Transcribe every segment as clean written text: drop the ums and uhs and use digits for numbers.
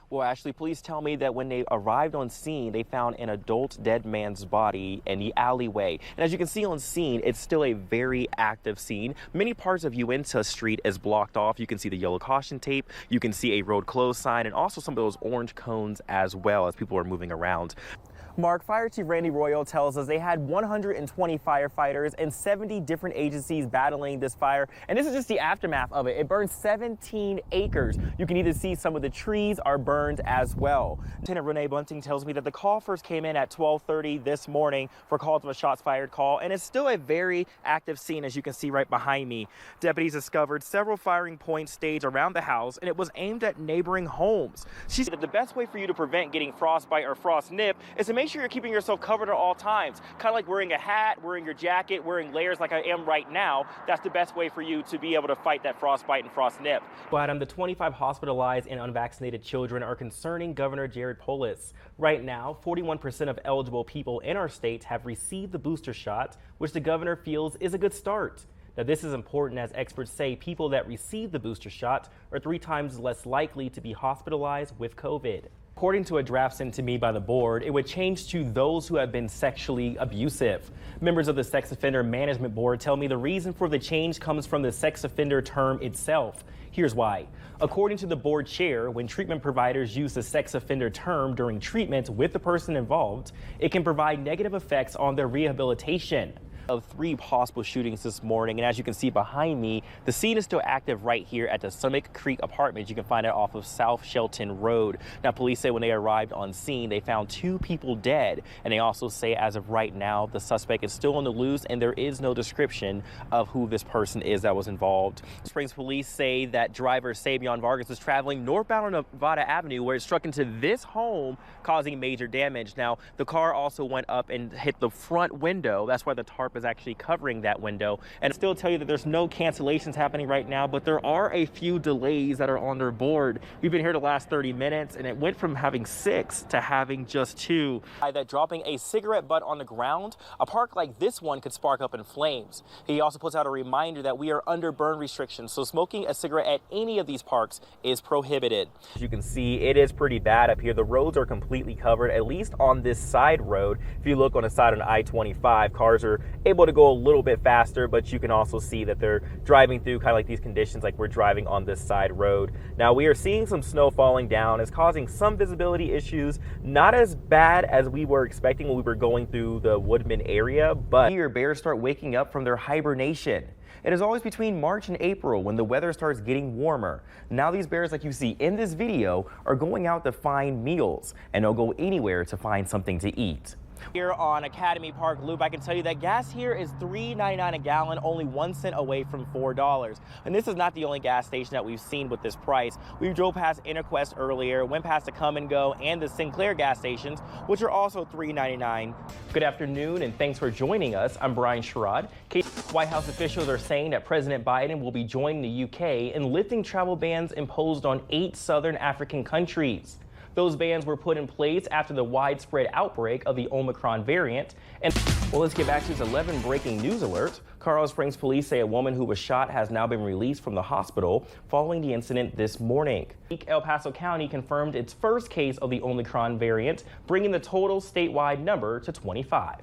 Well, Ashley, police tell me that when they arrived on scene, they found an adult dead man's body in the alleyway. And as you can see on scene, it's still a very active scene. Many parts of Uinta Street is blocked off. You can see the yellow caution tape. You can see a road closed sign and also some of those orange cones as well as people are moving around. Mark, Fire Chief Randy Royal tells us they had 120 firefighters and 70 different agencies battling this fire. And this is just the aftermath of it. It burned 17 acres. You can either see some of the trees are burned as well. Lieutenant Renee Bunting tells me that the call first came in at 12:30 this morning for calls of a shots fired call. And it's still a very active scene, as you can see right behind me. Deputies discovered several firing points staged around the house, and it was aimed at neighboring homes. She said that the best way for you to prevent getting frostbite or frost nip is to make sure you're keeping yourself covered at all times. Kind of like wearing a hat, wearing your jacket, wearing layers like I am right now. That's the best way for you to be able to fight that frostbite and frost nip. But the 25 hospitalized and unvaccinated children are concerning Governor Jared Polis. Right now, 41% of eligible people in our state have received the booster shot, which the governor feels is a good start. Now, this is important as experts say people that receive the booster shot are 3 times less likely to be hospitalized with COVID. According to a draft sent to me by the board, it would change to those who have been sexually abusive. Members of the Sex Offender Management Board tell me the reason for the change comes from the sex offender term itself. Here's why. According to the board chair, when treatment providers use the sex offender term during treatment with the person involved, it can provide negative effects on their rehabilitation. Of 3 possible shootings this morning, and as you can see behind me, the scene is still active right here at the Summit Creek Apartments. You can find it off of South Shelton Road. Now, police say when they arrived on scene, they found 2 people dead, and they also say as of right now, the suspect is still on the loose, and there is no description of who this person is that was involved. Springs police say that driver Sabion Vargas was traveling northbound on Nevada Avenue, where it struck into this home, causing major damage. Now, the car also went up and hit the front window. That's why the tarp is actually covering that window. And still tell you that there's no cancellations happening right now, but there are a few delays that are on their board. We've been here the last 30 minutes, and it went from having 6 to having just 2. That dropping a cigarette butt on the ground, a park like this one could spark up in flames. He also puts out a reminder that we are under burn restrictions, so smoking a cigarette at any of these parks is prohibited. As you can see, it is pretty bad up here. The roads are completely covered, at least on this side road. If you look on the side on I-25, cars are able to go a little bit faster, but you can also see that they're driving through kind of like these conditions like we're driving on this side road. Now, we are seeing some snow falling down. It's causing some visibility issues, not as bad as we were expecting when we were going through the Woodman area, but here bears start waking up from their hibernation. It is always between March and April when the weather starts getting warmer. Now these bears, like you see in this video, are going out to find meals, and they'll go anywhere to find something to eat. Here on Academy Park Loop, I can tell you that gas here is $3.99 a gallon, only 1 cent away from $4. And this is not the only gas station that we've seen with this price. We drove past Interquest earlier, went past the Come and Go and the Sinclair gas stations, which are also $3.99. Good afternoon, and thanks for joining us. I'm Brian Sherrod. White House officials are saying that President Biden will be joining the UK in lifting travel bans imposed on 8 southern African countries. Those bans were put in place after the widespread outbreak of the Omicron variant. And well, let's get back to these 11 breaking news alerts. Colorado Springs police say a woman who was shot has now been released from the hospital following the incident this morning. El Paso County confirmed its first case of the Omicron variant, bringing the total statewide number to 25.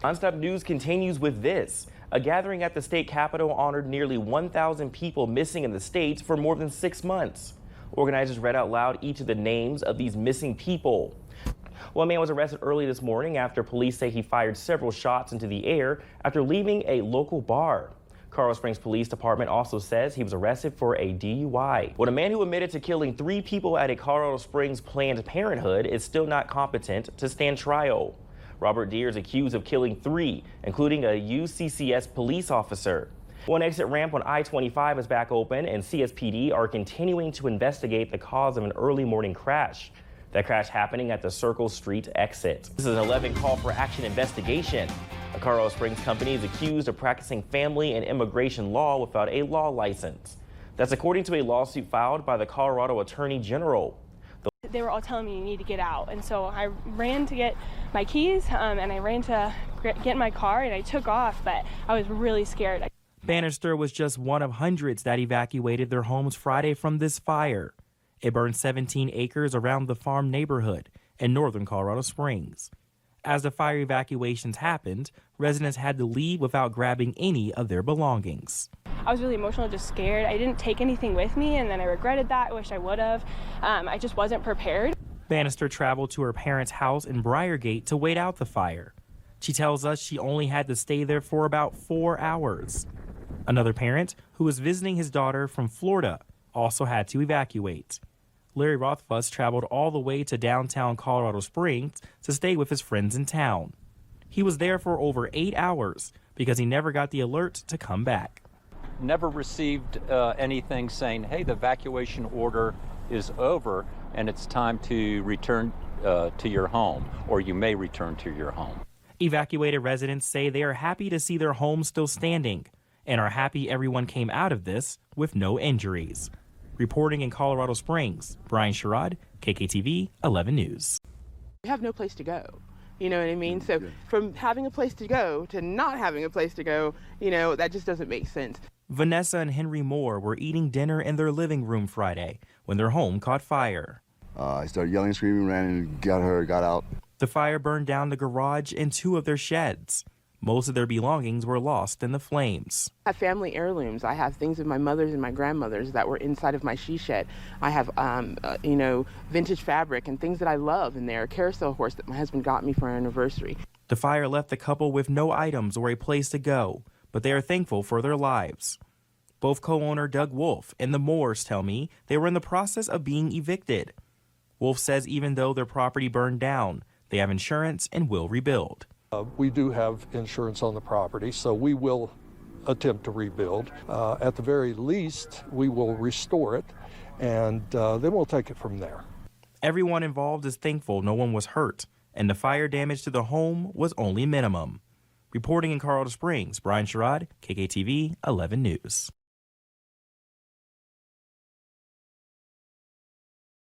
Nonstop News continues with this. A gathering at the state capitol honored nearly 1,000 people missing in the state for more than 6 months. Organizers read out loud each of the names of these missing people. Well, a man was arrested early this morning after police say he fired several shots into the air after leaving a local bar. Colorado Springs Police Department also says he was arrested for a DUI. Well, a man who admitted to killing 3 people at a Colorado Springs Planned Parenthood is still not competent to stand trial. Robert Deere is accused of killing 3, including a UCCS police officer. One exit ramp on I-25 is back open, and CSPD are continuing to investigate the cause of an early morning crash. That crash happening at the Circle Street exit. This is an 11 call for action investigation. A Colorado Springs company is accused of practicing family and immigration law without a law license. That's according to a lawsuit filed by the Colorado Attorney General. They were all telling me you need to get out, and so I ran to get my keys and I ran to get in my car, and I took off, but I was really scared. Bannister was just one of hundreds that evacuated their homes Friday from this fire. It burned 17 acres around the farm neighborhood in northern Colorado Springs. As the fire evacuations happened, residents had to leave without grabbing any of their belongings. I was really emotional, just scared. I didn't take anything with me, and then I regretted that. I wish I would have. I just wasn't prepared. Bannister traveled to her parents' house in Briargate to wait out the fire. She tells us she only had to stay there for about 4 hours. Another parent, who was visiting his daughter from Florida, also had to evacuate. Larry Rothfuss traveled all the way to downtown Colorado Springs to stay with his friends in town. He was there for over 8 hours because he never got the alert to come back. Never received anything saying, hey, the evacuation order is over and it's time to return to your home, or you may return to your home. Evacuated residents say they are happy to see their homes still standing and are happy everyone came out of this with no injuries. Reporting in Colorado Springs, Brian Sherrod, KKTV 11 News. You have no place to go. You know what I mean? So from having a place to go to not having a place to go, that just doesn't make sense. Vanessa and Henry Moore were eating dinner in their living room Friday when their home caught fire. I started yelling, screaming, ran and got out. The fire burned down the garage and 2 of their sheds. Most of their belongings were lost in the flames. I have family heirlooms. I have things of my mother's and my grandmother's that were inside of my she shed. I have, vintage fabric and things that I love in there. A carousel horse that my husband got me for our anniversary. The fire left the couple with no items or a place to go, but they are thankful for their lives. Both co-owner Doug Wolf and the Moores tell me they were in the process of being evicted. Wolf says even though their property burned down, they have insurance and will rebuild. We do have insurance on the property, so we will attempt to rebuild. At the very least, we will restore it, and then we'll take it from there. Everyone involved is thankful no one was hurt, and the fire damage to the home was only minimum. Reporting in Colorado Springs, Brian Sherrod, KKTV 11 News.